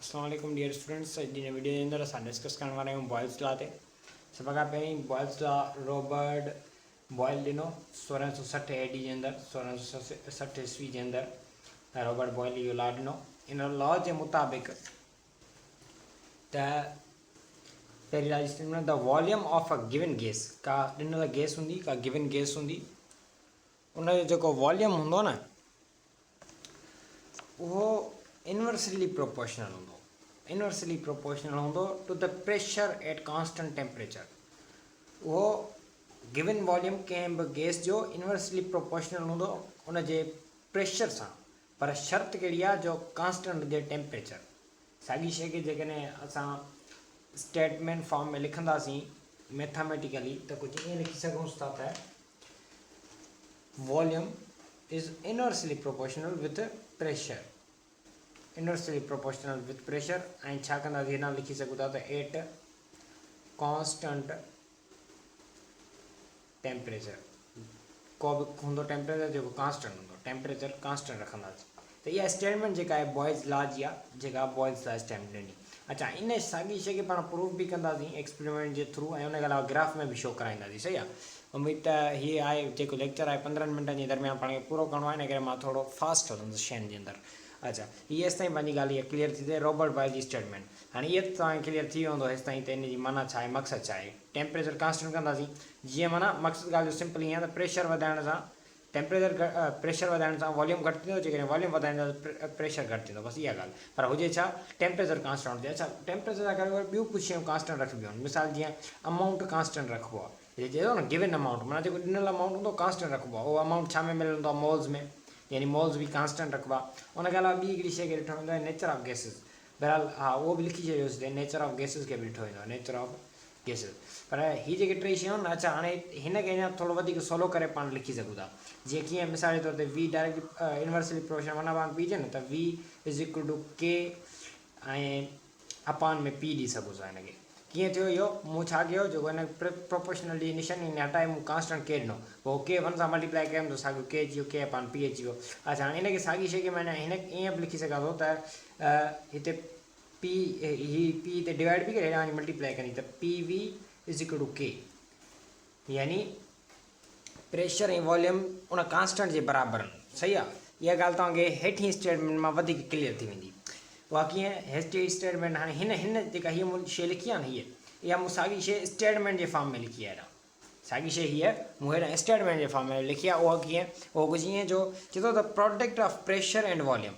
अस्सलाम वालेकुम dear students. जी video के अंदर असां डिस्कस करने वाले आहियूं बॉयल्स लॉ ते। सभ खां पहिरीं बॉयल्स लॉ रॉबर्ट बॉयल ॾिनो 1660 एडी जे अंदरि, 1660 ईस्वी जे अंदरि रॉबर्ट बॉयल इहो लॉ ॾिनो। इन लॉ जे मुताबिक़ त पहिरीं राजस्थान में the volume of a given gas, का ॾिनल गैस हूंदी, का गिवन गैस हूंदी, उनजो जेको वॉल्यूम हूंदो न उहो इनवर्सली प्रोपोर्शनल हूंदो। इनवर्सली प्रोपोर्शनल हूंदो to the pressure at constant temperature. उहो गिवन वॉल्यूम कंहिं बि गैस जो इनवर्सली प्रोपोर्शनल हूंदो उन जे प्रेशर सां, पर शर्त कहिड़ी आहे जो कॉन्स्टेंट जे टेम्परेचर। साॻी शइ खे जेकॾहिं असां स्टेटमेंट फॉर्म में लिखंदासीं मैथमेटिकली त कुझु ईअं लिखी सघूं था त volume is inversely proportional with pressure, inversely proportional with pressure. ऐं छा कंदासीं, हिन लिखी सघूं था त एट कॉन्स्टेंट टेम्परेचर। को बि हूंदो टेम्परेचर जेको कॉन्स्टेंट हूंदो, टेम्परेचर कॉन्स्टेंट रखंदासीं। त इहा स्टेटमेंट जेका आहे बॉयल्स लॉ जी आहे, जेका बॉयल्स लॉ स्टेटमेंट ॾिनी। अच्छा, इन साॻी शइ खे पाण प्रूफ बि कंदासीं एक्सपेरिमेंट जे थ्रू, ऐं उनखे अलावा ग्राफ में बि शो कराईंदासीं। सही आहे। उमेद त हीअ आहे जेको लेक्चर आहे 15 मिंटनि जे दरमियान पाण खे पूरो करिणो आहे, इन करे मां थोरो फास्ट हलंदुसि शयुनि जे अंदरि। अच्छा, हीअ हेसिताईं पंहिंजी ॻाल्हि इहा क्लियर थी थिए रॉबर्ट बॉयल जी स्टेटमेंट। हाणे इहा तव्हांखे क्लियर थी वेंदो हेसिताईं त इन जी माना छा आहे, मक़सदु छा आहे। टेम्परेचर कॉन्स्टेंट कंदासीं, जीअं माना मक़सदु ॻाल्हि जो सिंपल ईअं आहे त प्रेशर वधाइण सां टेम्परेचर प्रेशर वधाइण सां वॉल्यूम घटि थींदो, जेकॾहिं वॉल्यूम वधाइण सां प्रेशर घटि थींदो, बसि इहा ॻाल्हि। पर हुजे छा, टेम्परेचर कॉन्स्टेंट हुजे। अच्छा, टेम्परेचर सां गॾु ॿियूं कुझु शयूं कॉन्स्टेंट रखबियूं आहिनि। मिसाल जीअं अमाउंट कॉन्स्टेंट रखिबो आहे, हे चए थो न गिवन अमाउंट, माना जेको ॾिनल अमाउंट हूंदो कॉन्स्टेंट रखिबो आहे। उहो अमाउंट छा में मिलंदो आहे, मोल्स में, यानी मोल्स बि कॉन्स्टेंट रखिबा। उनखे अलावा ॿी हिकिड़ी शइ खे ॾिठो वेंदो आहे नेचर ऑफ गैसिस। बहरहाल हा, उहो बि लिखी छॾियोसीं, नेचर ऑफ गैसिस खे बि ॾिठो वेंदो आहे, नेचर ऑफ गैसिस। पर हीअ जेके टे शयूं आहिनि न, अच्छा हाणे हिन खे अञा थोरो वधीक सवलो करे पाण लिखी सघूं था। जीअं कीअं, मिसाल जे तौर ते वी डायरेक्ट इनवर्सली प्रोपोर्शनल वन अपान पी हुजे न, त वी इज़ इक्वल टू के ऐं अपान में पी ॾेई सघूं था। हिनखे कीअं थियो इहो, मूं छा कयो, जेको हिन प्रोपोर्शनल जी निशानी हटाए मूं कॉन्स्टेंट के ॾिनो, पोइ के वन सां मल्टीप्लाई कयमि त साॻियो के अची वियो, के अपान पी अची वियो। अच्छा, हाणे हिनखे साॻी शइ खे मां हिन ईअं बि लिखी सघां थो त हिते पी ही पी हिते डिवाइड बि करे हेॾां वञी मल्टीप्लाई करी त P V is equal to K, यानी प्रेशर ऐं वॉल्यूम उन कॉन्स्टेंट जे बराबरि आहिनि। सही आहे। इहा ॻाल्हि तव्हांखे हेठि स्टेटमेंट मां वधीक क्लियर थी वेंदी। उहा कीअं, हेठि स्टेटमेंट हाणे हिन जेका हीअ मूं शइ लिखी आहे न, इहा मूं साॻी शइ स्टेटमेंट जे फॉर्म में लिखी आहे। हेॾां साॻी शइ हीअ मूं हेॾां स्टेटमेंट जे फॉर्म में लिखी आहे। उहा कीअं, उहो कुझु ईअं जो चए थो the product of pressure and volume,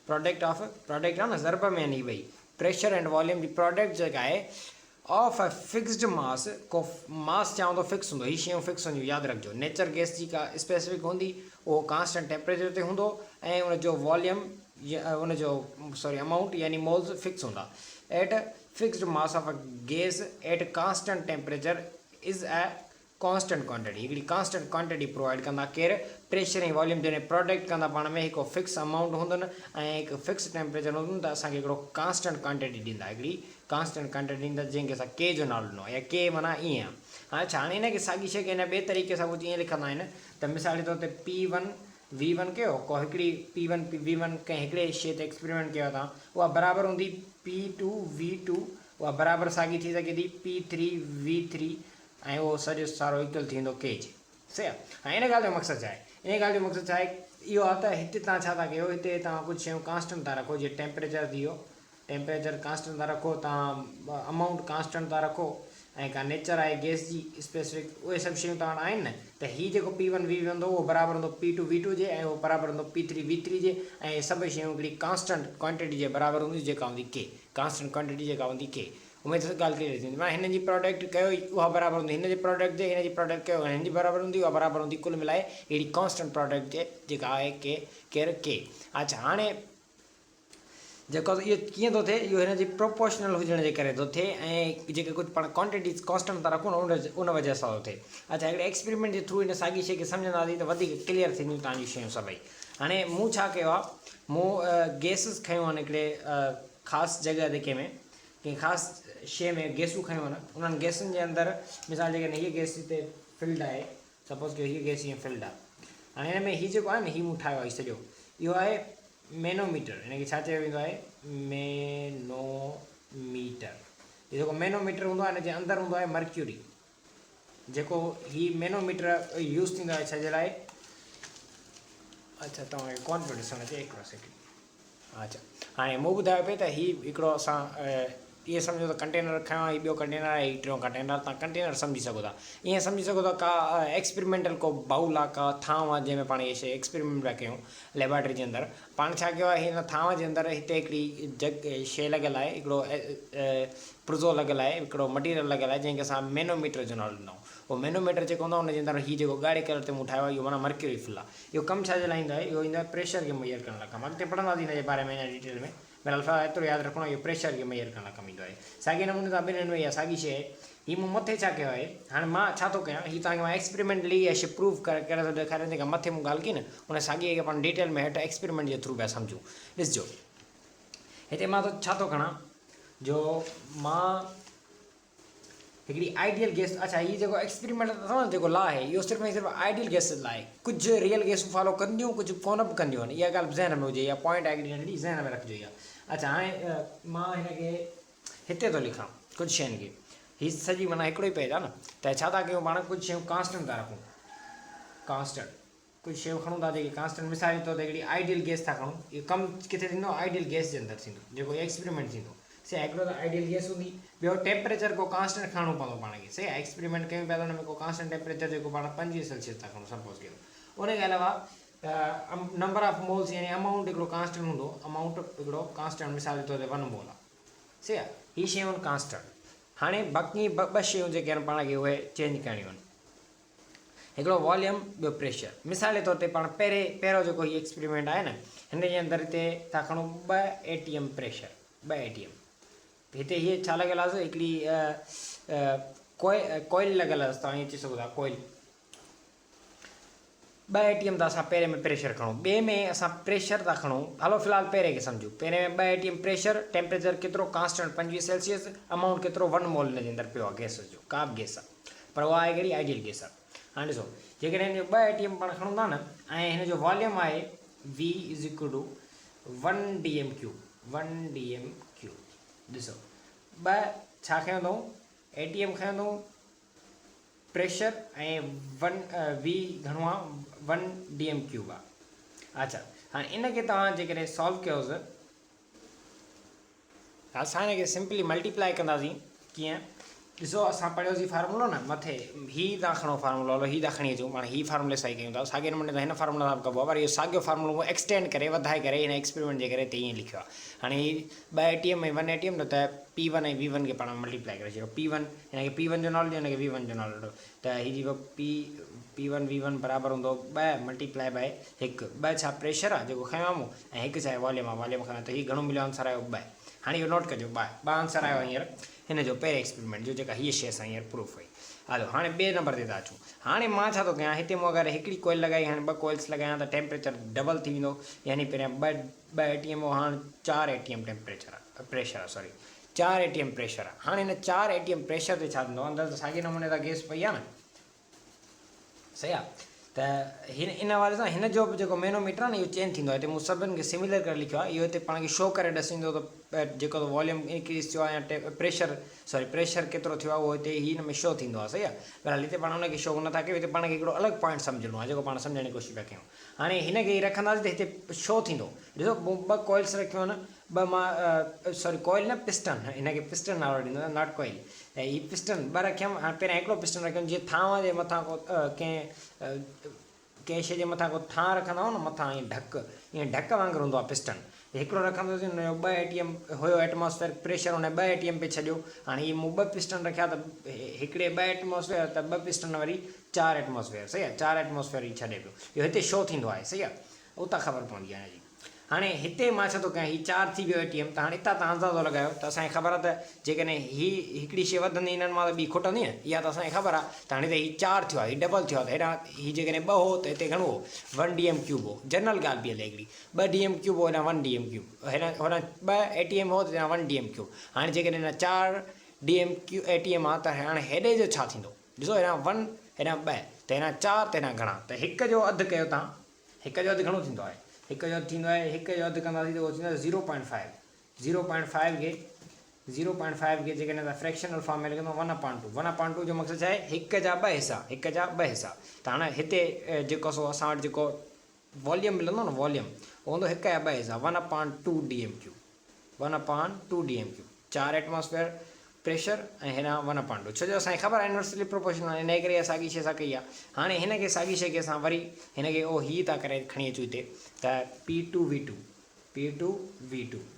product आहे न ज़रब में यानी भई प्रेशर एंड वॉल्यूम जी प्रोडक्ट जेका आहे ऑफ अ फिक्स्ड मास, को मास चवां थो फिक्स हूंदो, हीअ शयूं फिक्स हूंदियूं, यादि रखिजो। नेचर गैस जी का स्पेसिफिक हूंदी, उहो कॉन्स्टेंट टेम्परेचर ते हूंदो, ऐं उनजो वॉल्यूम उनजो सॉरी अमाउंट यानी मोल्स फिक्स हूंदा। At fixed mass of a gas at constant temperature is a constant quantity, हिकिड़ी कॉन्स्टेंट क्वांटिटी प्रोवाइड कंदा केरु, प्रेशर ऐं वॉल्यूम जॾहिं प्रोडक्ट कंदा पाण में, हिकु फिक्स अमाउंट हूंदनि ऐं हिकु फिक्स टेम्परेचर हूंदो त असांखे हिकिड़ो कॉन्स्टेंट क्वांटिटी ॾींदा, हिकिड़ी कॉन्स्टेंट क्वांटिटी ॾींदा जंहिंखे असां के जो नालो ॾिनो, या के माना ईअं आहे। अच्छा, हाणे हिनखे साॻी शइ खे हिन ॿिए तरीक़े सां कुझु ईअं लिखंदा आहिनि त मिसाल जे तौर ते पी वन वी वन कयो, को हिकिड़ी पी वन वी वन कंहिं हिकिड़े शइ ते एक्सपेरिमेंट कयो तव्हां, उहा बराबरि हूंदी पी टू वी टू, उहा बराबरि साॻी थी सघे थी पी थ्री वी थ्री, ऐं उहो सॼो सारो इक्वल थी वेंदो के जे। सही आहे। हाणे हिन ॻाल्हि जो मक़सदु छा आहे, इन ॻाल्हि जो मक़सदु छा आहे, इहो आहे त हिते तव्हां छा था कयो, हिते तव्हां कुझु शयूं कॉन्स्टेंट था रखो, जीअं टेम्परेचर थी वियो, टेम्परेचर कॉन्स्टेंट था रखो, तव्हां अमाउंट कॉन्स्टेंट था रखो, ऐं का नेचर आहे गैस जी स्पेसिफिक, उहे सभु शयूं तव्हां वटि आहिनि न, त हीअ जेको पी वन वी हूंदो उहो बराबरि हूंदो पी टू वी टू जे, ऐं उहो बराबरि हूंदो पी थ्री वी थ्री जे, ऐं सभई शयूं हिकिड़ी कॉन्स्टेंट क्वांटिटी जे बराबरि हूंदी जेका हूंदी के, कॉन्स्टेंट क्वांटिटी जेका हूंदी के। उमेद सां ॻाल्हि क्लियर थींदी। माना हिन जी प्रोडक्ट कयो उहा बराबरि हूंदी हिन जे प्रोडक्ट जे, हिन जी प्रोडक्ट कयो हिन जी बराबरि हूंदी, उहा बराबरि हूंदी, कुल मिलाए अहिड़ी कॉन्स्टेंट प्रोडक्ट जे जेका आहे केरु के। अच्छा, हाणे जेको इहो कीअं थो थिए, इहो हिन जी प्रोपोर्शनल हुजण जे करे थो थिए, ऐं जेके कुझु पाण क्वांटिटीज़ कॉन्स्टेंट था रखूं न उन वजह सां थो थिए। अच्छा, हिकिड़े एक्सपेरिमेंट जे थ्रू हिन साॻी शइ खे सम्झंदासीं त वधीक क्लियर थींदियूं तव्हांजी शयूं सभई। हाणे मूं छा कयो आहे, मूं गैसिस खयूं आहिनि हिकिड़े ख़ासि जॻह ते, कंहिं ख़ासि शइ में गैसूं खयूं आहिनि, उन्हनि गैसुनि जे अंदरि मिसाल जेकॾहिं हीअ गैस हिते फिल्ड आहे, सपोज़ कयो हीअ गैस हीअं फिल्ड आहे। हाणे हिन में हीअ जेको आहे न, हीअ मूं ठाहियो आहे सॼो, इहो आहे मैनोमीटर, हिनखे छा चयो वेंदो आहे, मैनोमीटर। ये जेको मैनोमीटर हूंदो आहे हिन जे अंदरि हूंदो आहे मर्क्यूरी, जेको ही मैनोमीटर यूज़ थींदो आहे छाजे लाइ। अच्छा तव्हांखे कोन पियो ॾिसणु अचे, हिकिड़ो सेकेंड। अच्छा हाणे मूं ॿुधायो पिए त हीउ हिकिड़ो असां इहे सम्झो त कंटेनर खयों आहे, ॿियो कंटेनर आहे, हीउ टियों कंटेनर, तव्हां कंटेनर सम्झी सघो था। ईअं सम्झी सघो था का एक्सपेरिमेंटल को बाउल आहे, का थांव आहे जंहिंमें पाण इहे शइ एक्सपेरिमेंट पिया कयूं लेबोरेटरी जे अंदरि। पाण छा कयो आहे, हिन थांव जे अंदरि हिते हिकिड़ी शइ लॻियल आहे, हिकिड़ो प्रुज़ो लॻियल आहे, हिकिड़ो मटीरियल लॻियल आहे जंहिंखे असां मैनोमीटर जो नालो ॾिनो। उहो मैनोमीटर जेको हूंदो आहे हुनजे अंदरि हीउ जेको ॻाढ़े कलर ते मूं ठाहियो आहे, इहो माना मर्क्यूरी फिल आहे। इहो कमु छाजे लाइ ईंदो आहे, इहो ईंदो आहे प्रेशर खे मेजर करण लाइ कमु। अॻिते पढ़ंदासीं हिन जे बारे में अञा डिटेल में, बहरहाल फ़िलहाल एतिरो यादि रखिणो, इहो प्रेशर खे मेजर करण लाइ कमु ईंदो आहे। साॻिए नमूने सां ॿिन्हिनि में इहा साॻी शइ आहे। हीउ मूं मथे छा कयो आहे, हाणे मां छा थो कयां, हीउ तव्हांखे मां एक्सपेरिमेंटली इहा शइ प्रूव करे थो ॾेखारियां, जेका मथे मूं ॻाल्हि कई न उन साॻीअ खे पाण डिटेल में हेठि एक्सपेरिमेंट जे थ्रू पिया सम्झूं। ॾिसजो हिते मां छा थो खणा, जो मां हिकिड़ी आइडियल गैस। अच्छा हीउ जेको एक्सपेरिमेंट अथव न, जेको लॉ आहे, इहो सिर्फ़ु ऐं सिर्फ़ु आइडियल गैस लाइ। कुझु रियल गैसूं फॉलो कंदियूं, कुझु कोन बि कंदियूं आहिनि। इहा ॻाल्हि ज़हन में हुजे, इहा पॉइंट आहे हिकिड़ी नंढी ज़हन में रखिजो इहा। अच्छा हाणे मां हिनखे हिते थो लिखां कुझु शयुनि खे, हीअ सॼी माना हिकिड़ो ई पेज आहे न, त छा था कयूं पाण, कुझु शयूं कांस्टेंट था रखूं, कांस्टेंट कुझु शयूं खणूं था जेके कांस्टेंट। मिसाल जे तौर ते हिकिड़ी आइडियल गैस था खणूं, इहो कमु किथे थींदो, आइडियल गैस जे अंदरि थींदो, जेको एक्सपेरिमेंट थींदो। सही आहे, हिकिड़ो त आइडियल गैस हूंदी, ॿियो टेम्परेचर को कांस्टेंट खणणो पवंदो पाण खे। सही आहे, एक्सपेरिमेंट कयूं पिया त हुन में को कांस्टेंट टेम्परेचर जेको पाण 25 सेल्सियस था खणूं सपोज़ कयो। उनखे अलावा नंबर ऑफ मोल्स यानी अमाउंट हिकिड़ो कांस्टेंट हूंदो, अमाउंट हिकिड़ो कांस्टेंट, मिसाल जे तौर ते 1 मोल आहे। सही आहे, हीअ शयूं आहिनि कांस्टेंट। हाणे बाक़ी ॿ शयूं जेके आहिनि पाण खे उहे चेंज करणियूं आहिनि, हिकिड़ो वॉल्यूम, ॿियो प्रेशर। मिसाल जे तौर ते पाण पहिरियों जेको हीउ एक्सपेरिमेंट आहे न, हिन जे अंदरि हिते था खणूं 2 ATM प्रेशर, 2 ATM। हिते हीअ छा लॻियल आहे, हिकिड़ी कोइल लॻियल आहे, तव्हां ईअं चई सघो था कोइल। 2 ATM था असां पहिरें में प्रेशर खणूं, ॿिए में असां प्रेशर था खणूं। हलो फ़िलहाल पहिरें खे सम्झूं, पहिरें में 2 ATM प्रेशर, टेम्परेचर केतिरो कांस्टेंट 25 सेल्सियस, अमाउंट केतिरो 1 मोल हिन जे अंदरि पियो आहे गैस जो, का बि गैस आहे, पर उहा आहे कहिड़ी आइडियल गैस आहे। हाणे ॾिसो, जेकॾहिं हिन जो 2 ATM पाण खणूं था न, ऐं हिन जो वॉल्यूम आहे V = 1 dm³, 1 dm³। ॾिसो 2 छा खयों अथऊं, ATM खयों अथऊं प्रेशर, ऐं 1 V घणो आहे 1 dm³ आहे। अच्छा हाणे इनखे तव्हां जेकॾहिं सॉल्व कयोसि, असां हिनखे सिंपली मल्टीप्लाई कंदासीं। कीअं, ॾिसो असां पढ़ियोसीं फार्मूलो न मथे, हीउ था खणो फार्मूलो, हलो हीउ था खणी अचूं, पाण हीउ फार्मूले सां ई कयूं था। साॻिए नमूने त हिन फार्मूला सां बि कबो आहे, पर इहो साॻियो फार्मूलो एक्सटेंड करे वधाए करे हिन एक्सपेरिमेंट जे करे हिते ईअं लिखियो आहे। हाणे हीउ 2 ATM ऐं 1 ATM न, त P1 ऐं V1 खे पाण मल्टीप्लाई करे छॾियो। P1 हिनखे P1 जो नालो ॾियो, हिनखे V1 जो नालो ॾियो, त हीअ जेको P1 V1 बराबरि हूंदो 2 मल्टीप्लाई बाए 1। 2 छा प्रेशर आहे जेको खयों आहे मूं, ऐं 1 छा आहे वॉल्यूम आहे, वॉल्यूम खयों, त हीउ घणो मिलियो आंसर आयो 2। हाणे इहो नोट कजो, 2 आंसर आयो हींअर हिन जो पहिरें एक्सपेरिमेंट जो, जेका हीअ शइ असां हींअर प्रूफ हुई। हलो हाणे ॿिए नंबर ते था अचूं। हाणे मां छा थो कयां, हिते मूं अगरि हिकिड़ी कोइल लॻाई, हाणे 2 कोइल्स लॻायां त टेम्परेचर डबल थी वेंदो, यानी पहिरियां 2 ATM हो, हाणे 4 ATM टेम्परेचर आहे, प्रेशर आहे, सॉरी 4 ATM प्रेशर आहे। हाणे हिन 4 ATM प्रेशर ते छा थींदो, अंदरि त साॻिए नमूने त गैस पई आहे न। सही आहे, त इन हवाले सां हिन जो बि जेको मैनोमीटर आहे न, इहो चेंज थींदो आहे। हिते मूं सभिनि खे सिमिलर करे लिखियो आहे, इहो हिते पाण खे शो करे ॾसींदो त जेको त वॉल्यूम इंक्रीज़ थियो आहे या प्रेशर केतिरो थियो आहे, उहो हिते हिन में शो थींदो आहे। सही आहे, बहरहाल हिते पाण हुनखे शो नथा कयूं, हिते पाण खे हिकिड़ो अलॻि पॉइंट सम्झणो आहे जेको पाण सम्झण जी कोशिशि पिया कयूं। हाणे हिनखे रखंदासीं त हिते शो थींदो। ॾिसो 2 कोइल्स रखियूं आहिनि, 2 मां सॉरी कोइल न, पिस्टन, हिनखे पिस्टन नालो ॾींदो, नॉट कोइल। ऐं हीअ पिस्टन 2 रखियमि। हाणे पहिरियां हिकिड़ो पिस्टन रखियमि, जीअं थांव जे मथां को कंहिं शइ जे मथां को थां रखंदा आहियूं न, मथां ईअं ईअं ढक वांगुरु हूंदो आहे पिस्टन। हिकिड़ो रखंदोसीं, हुन जो 2 ATM हुयो एटमॉस्फेयर प्रेशर, हुन 2 ATM पे छॾियो। हाणे हीअ मूं 2 पिस्टन रखिया, त हिकिड़े 2 एटमॉस्फेयर, त 2 पिस्टन वरी 4 एटमॉस्फेयर। सही आहे, 4 एटमॉस्फेयर ई छॾे पियो, इहो हिते शो थींदो आहे। सही आहे, उतां ख़बर पवंदी आहे हिनजी। हाणे हिते मां छा थो कयां, हीउ 4 थी वियो ATM, त हाणे हितां तव्हां अंदाज़ो लॻायो, त असांखे ख़बर आहे त जेकॾहिं हिकिड़ी शइ वधंदी हिननि मां त ॿी खुटंदी न, इहा त असांखे ख़बर आहे। त हाणे त हीउ 4 थियो आहे, हीउ डबल थियो आहे, त हेॾां हीउ जेकॾहिं 2 हो त हिते घणो हो, 1 dm³ हो। जनरल ॻाल्हि बि हले हिकिड़ी, 2 dm³ हो, हेॾां 1 dm³, होॾां 2 ATM हो त हेॾां 1 dm³। हाणे जेकॾहिं हिन 4 ATM आहे, त हाणे हेॾे जो छा थींदो, ॾिसो हेॾां 1 हेॾां 2, त हेॾां 4 त हेॾां घणा, त 1 जो अधु कयो तव्हां, 1 जो अधु घणो थींदो आहे, 1 जो अधु थींदो आहे, 1 जो अधु कंदासीं त उहो थींदो आहे 0.5। 0.5 खे 0.5 खे जेकॾहिं तव्हां फ्रैक्शनल फॉर्म में लिखंदो 1/2 1/2 जो मक़सदु छा आहे हिक जा ॿ हिसा त हाणे हिते जेको सो असां वटि जेको वॉल्यूम मिलंदो न वॉल्यूम उहो हूंदो हिक जा ॿ हिसा 1/2 dm3 1/2 dm3 4 एटमॉस्फेयर प्रेशर ऐं हिन 1/2 छो जो असांखे ख़बर आहे इनवर्सली प्रोपोर्शनल इन करे असां साॻी शइ सां कई आहे। हाणे हिन खे साॻी शइ खे असां वरी हिन खे हीअ था करे खणी अचूं हिते त P2V2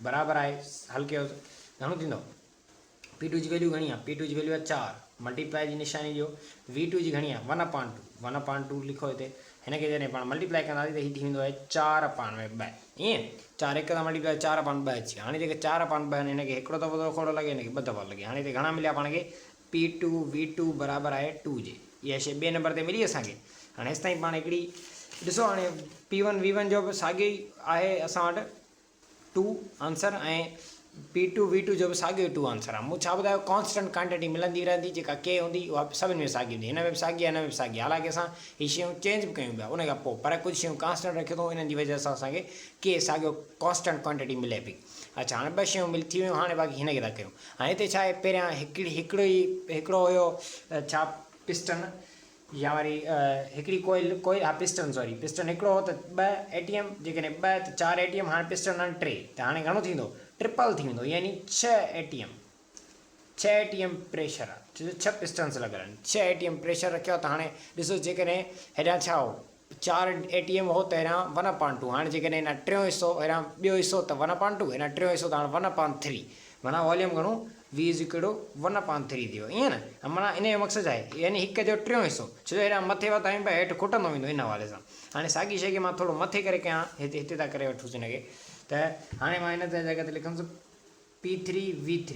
बराबरि आहे हल कयो घणो थींदो P2 जी वैल्यू घणी आहे P2 जी वैल्यू आहे 4 मल्टीप्लाई जी निशानी ॾियो V2 जी घणी आहे 1/2 लिखो हिते हिन खे जॾहिं पाण मल्टीप्लाई कंदासीं त हीअ थी वेंदो आहे 4/2 ईअं 4 हिक सां मल्टीप्लाई 4/2 अची हाणे जेके 4/2 आहिनि हिन खे हिकिड़ो दफ़ो थोरो लॻे हिन खे ॿ दफ़ा लॻे हाणे हिते घणा मिलिया पाण खे P2V2 बराबरि आहे 2 जे इहा शइ ॿिए नंबर ते मिली असांखे। हाणे हेसि ताईं पाण हिकिड़ी ॾिसो हाणे P1V1 जो बि साॻियो ई आहे असां वटि 2 आंसर ऐं P2V2 जो बि साॻियो 2 आंसर आहे। मूं छा ॿुधायो कॉन्स्टेंट क्वांटिटी मिलंदी रहंदी जेका के हूंदी उहा सभिनि में साॻी हूंदी हिन में बि साॻी आहे हिन में बि साॻी हालांकि असां हीअ शयूं चेंज बि कयूं पिया उन खां पोइ पर कुझु शयूं कॉन्स्टेंट रखियो अथऊं इन्हनि जी वजह सां असांखे के साॻियो कॉन्स्टेंट क्वांटिटी मिले पई। अच्छा हाणे ॿ शयूं मिली थी वियूं हाणे बाक़ी हिन खे था कयूं हाणे हिते छा आहे पहिरियां हिकिड़ो हुयो छा पिस्टन या वरी हिकिड़ी कोई हा पिस्टन हिकिड़ो हो त 2 ATM जेकॾहिं 2 त 4 ATM हाणे पिस्टन आहिनि 3 त हाणे घणो थींदो ट्रिपल थी वेंदो यानी 6 ATM प्रेशर आहे 6 पिस्टन्स लॻल आहिनि 6 ATM प्रेशर रखियो त हाणे ॾिसो जेकॾहिं हेॾां छा हो 4 ATM हो त हेॾां 1/2 हाणे जेकॾहिं हिन टियों हिसो हेॾां ॿियो हिसो त 1/2 हेॾां टियों हिसो त हाणे 1/3 माना वॉल्यूम घणो V = 1/3 थी वियो ईअं न माना इन जो मक़सदु आहे यानी हिक जो टियों हिसो छो जो हेॾां मथे वधायूं पिया हेठि खुटंदो वेंदो इन हवाले सां। हाणे साॻी शइ खे मां थोरो मथे करे कयां हिते था करे वठूंसि हिन खे त हाणे मां हिन ते जॻह ते लिखंदुसि P3V3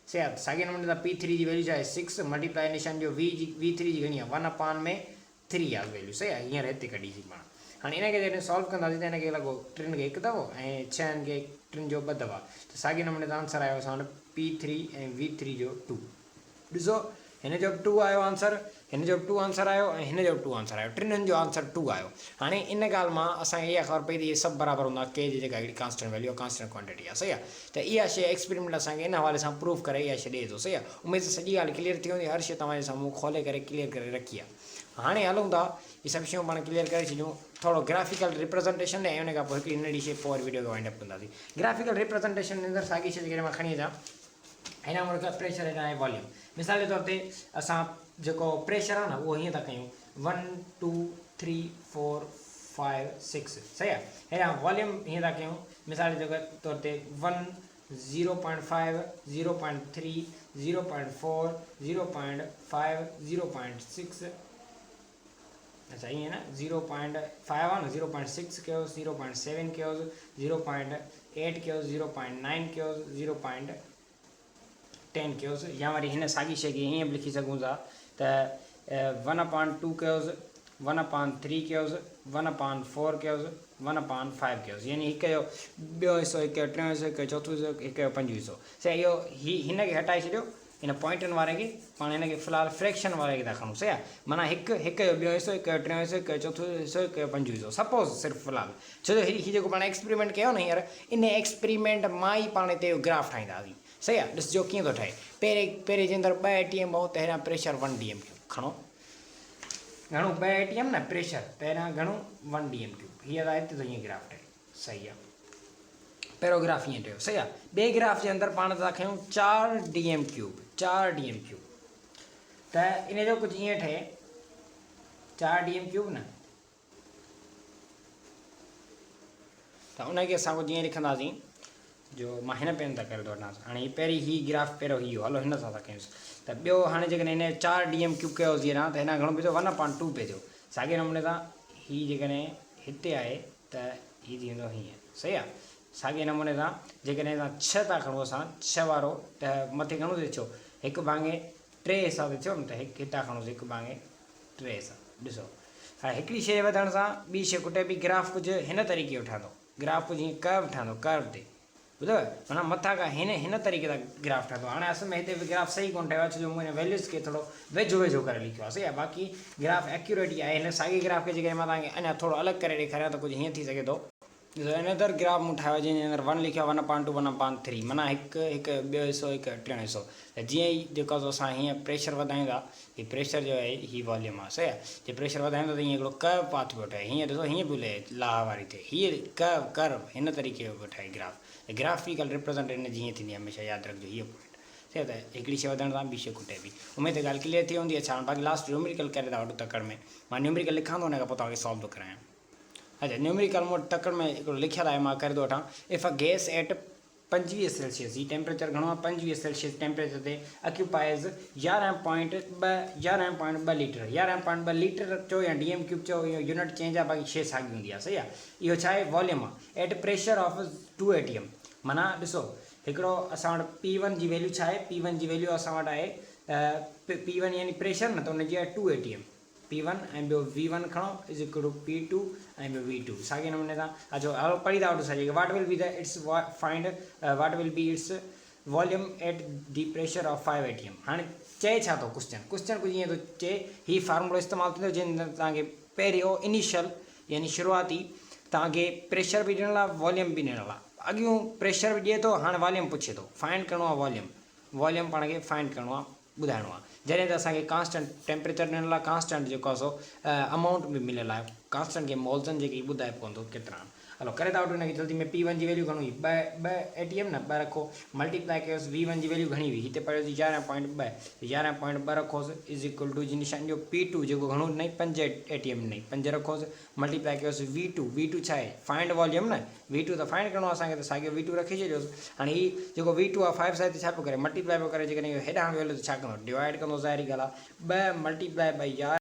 सही आहे साॻे नमूने सां P3 जी वैल्यू छा आहे 6 मल्टीप्लाई निशान जो V3 जी घणी आहे 1/3 आहे वैल्यू सही आहे हींअर हिते कढीसीं पाण। हाणे इन खे जॾहिं सॉल्व कंदासीं त हिन खे लॻो 3 खे हिकु दफ़ो ऐं 6 खे 3 जो 2 दफ़ा त साॻे नमूने सां आंसर आयो असां वटि P3 ऐं V3 जो 2 ॾिसो हिन जो बि 2 आयो आंसर हिन जो बि 2 आंसर आयो ऐं हिन जो बि 2 आंसर आयो टिनिनि जो आंसर 2 आयो। हाणे इन ॻाल्हि मां असांखे इहा ख़बर पई त इहे सभु बराबरि हूंदा के जी जेका हिकिड़ी कांस्टेंट वैल्यू आहे कांस्टेंट क्वांटिटी आहे सही आहे त इहा शइ एक्सपेरिमेंट असांखे इन हवाले सां प्रूव करे इहा शइ ॾिए थो सही आहे उमेद सॼी ॻाल्हि क्लियर थी वेंदी हर शइ तव्हांजे साम्हूं खोले करे क्लियर करे रखी आहे। हाणे हलूं था इहे सभु शयूं पाण क्लियर करे छॾियूं थोरो ग्राफिकल रिप्रेज़ेंटेशन ऐं उन खां पोइ हिकिड़ी नंढी शइ पोइ वीडियो खे वाइंड अप कंदासीं। ग्राफिकल रिप्रेज़ेंटेशन जे अंदरि साॻी शइ जेकॾहिं मां खणी अचां हिन मुल्क प्रेशर हेॾां आहे वॉल्यूम मिसाल जे तौर ते असां जेको प्रेशर आहे न उहो हीअं था कयूं 1 2 3 4 5 6 सही आहे हेॾां वॉल्यूम हीअं था कयूं मिसाल जे तौर ते 1 0.5 0.3 0.4 0.5 0.6 अच्छा ईअं न 0.5 आहे न 0.6 कयोसि 0.7 कयोसि 0.8 कयोसि 0.9 कयोसि 0.10 कयोसि या वरी हिन साॻी शइ खे हीअं बि लिखी सघूं था त 1/2 कयोसि 1/3 कयोसि 1/4 कयोसि 1/5 कयोसि यानी हिक जो ॿियो हिसो हिकु जो टियों हिसो हिकु जो चोथों हिसो हिकु जो पंजो हिसो सही इहो हिन खे हटाए छॾियो हिन पॉइंटनि वारे खे पाण हिन खे फ़िलहालु फ्रैक्शन वारे खे था खणूं सही आहे माना हिक जो ॿियो हिसो हिकु जो टियों हिसो हिकु जो चोथों हिसो हिकु जो पंजो हिसो सपोज़ सिर्फ़ु फ़िलहालु छो जो हीअ जेको पाण एक्सपेरिमेंट कयो न हींअर इन एक्सपेरिमेंट मां ई पाण हिते ग्राफ ठाहींदासीं सही आहे ॾिसजो कीअं थो ठहे पहिरें जे अंदरि 2 ATM हो त हेॾां प्रेशर 1 dm3 खणो घणो 2 ATM न प्रेशर त हेॾां घणो 1 dm3 हीअ त हिते त हीअं ग्राफ ठहे सही आहे पहिरियों ग्राफ हीअं ठहियो सही आहे ॿिए ग्राफ जे अंदरि पाण था खयूं 4 dm3 त इन जो कुझु ईअं ठहे 4 dm3 न त उनखे असां कुझु ईअं लिखंदासीं जो मां हिन पेन था करे थो वठांसि हाणे हीअ पहिरीं हीअ ग्राफ पहिरियों हीअ हलो हिन सां था कयूंसि त ॿियो हाणे जेकॾहिं हिन 4 dm3 कयोसीं हेॾां त हिन घणो पियो 1/2 पियो थियो साॻे नमूने सां हीअ जेकॾहिं हिते आहे त हीअ थी वेंदो हीअं सही आहे साॻे नमूने सां जेकॾहिं असां 6 था खणूं असां 6 वारो त मथे घणो थिए छो 1/3 हिसाब ते थियो न त हितां खणोसि 1/3 हिसाब ॾिसो हाणे हिकिड़ी शइ वधण सां ॿी शइ खुटे बि ग्राफ कुझु हिन तरीक़े जो ठहंदो ग्राफ कुझु हीअं कर्व ठहंदो कर्व ते ॿुधव माना मथां खां हिन तरीक़े सां ग्राफ ठहंदो हाणे असल में हिते बि ग्राफ सही कोन ठहियो आहे छो जो मूं हिन वैल्यूज़ खे थोरो वेझो करे लिखियो आहे सही आहे बाक़ी ग्राफ एक्यूरेट ई आहे हिन साॻी ग्राफ खे जेकॾहिं मां तव्हांखे अञा थोरो अलॻि करे ॾेखारियां त कुझु हीअं थी सघे थो अनदर ग्राफ मूं ठाहियो जंहिंजे अंदरि 1 लिखियो 1/2 1/3 माना हिकु ॿियो हिसो हिकु टियों हिसो त जीअं ई जेको आहे असां हीअं प्रेशर वधाईंदा हीअ प्रेशर जो आहे हीअ वॉल्यूम आहे सही आहे जे प्रेशर वधाईंदा त हीअं हिकिड़ो कर्व पाथ पियो ठहे हीअं ॾिसो हीअं पियो लहे लाह वारी थिए हीअ कर्व हिन तरीक़े जो पियो ठहे ग्राफिकल रिप्रेज़ेंटेशन हिन जी हीअं थींदी आहे हमेशह यादि रखिजो हीअ पॉइंट सही आहे त हिकिड़ी शइ वधण सां ॿी शइ खुटे बि उमेद ॻाल्हि क्लियर थी हूंदी अच्छा बाक़ी लास्ट न्यूमेरिकल करे था वठो तकड़ में मां न्यूमेरिकल लिखां थो हुन खां पोइ तव्हांखे सॉल्व थो करायां अच्छा न्यूमेरिकल मोड तकड़ में हिकिड़ो लिखियल आहे मां करे थो वठां if a gas eight 25 Celsius ही टेम्परेचर घणो आहे 25 सेल्सियस टेम्परेचर ते अक्यूपाइज़ 11.2 लीटर 11.2 लीटर चओ या डी एम क्यूब चओ इहो यूनिट चेंज आहे बाक़ी शइ साॻी हूंदी आहे सही आहे इहो छा आहे वॉल्यूम आहे एट प्रेशर ऑफ 2 ATM माना ॾिसो हिकिड़ो असां वटि P1 जी वैल्यू छा आहे P1 जी वैल्यू असां वटि आहे P1 यानी प्रेशर न त हुनजी आहे 2 ATM P1 ऐं ॿियो V1 खणो इज़ इक्वल टू P2 ऐं ॿियो V2 साॻे नमूने सां अचो हलो पढ़ी था वठो सॼे what will be the its find what will be its volume at the pressure of 5 ATM हाणे चए छा थो क्वेश्चन कुझु ईअं थो चए हीउ फार्मूलो इस्तेमालु थींदो जंहिं अंदरि तव्हांखे पहिरियों इनिशियल यानी शुरूआती तव्हांखे प्रेशर बि ॾियणु आहे वॉल्यूम बि ॾियणु आहे अॻियूं प्रेशर बि ॾिए थो हाणे वॉल्यूम पुछे थो फाइंड करिणो आहे वॉल्यूम पाण खे फाइंड करिणो आहे ॿुधाइणो आहे जॾहिं त असांखे कांस्टेंट टेम्परेचर ॾियण लाइ कांस्टेंट जेको आहे सो अमाउंट बि मिलियल आहे कांस्टेंट खे मोल्सनि जेकी ॿुधाए पवंदो केतिरा हलो करे था वठो हुनखे जल्दी में P1 जी वैल्यू घणो हुई ॿ ATM न ॿ रखो मल्टीप्लाई कयोसि V1 जी वैल्यू घणी हुई हिते पढ़ियोसीं 11.2 रखोसि इज़ इक्वल टू जी निशान जो P2 जेको घणो न 5 ATM न 5 रखोसि मल्टीप्लाई कयोसि V2 छा आहे फाइंड वॉल्यूम न V2 त फाइंड करिणो आहे असांखे त साॻियो V2 रखी छॾियोसि हाणे हीउ जेको V2 आहे 5 सां छा पियो करे मल्टीप्लाई पियो करे जेकॾहिं इहो हेॾां वियो त छा कंदो डिवाइड कंदो ज़ाहिरी ॻाल्हि आहे 2 मल्टीप्लाई बाई 11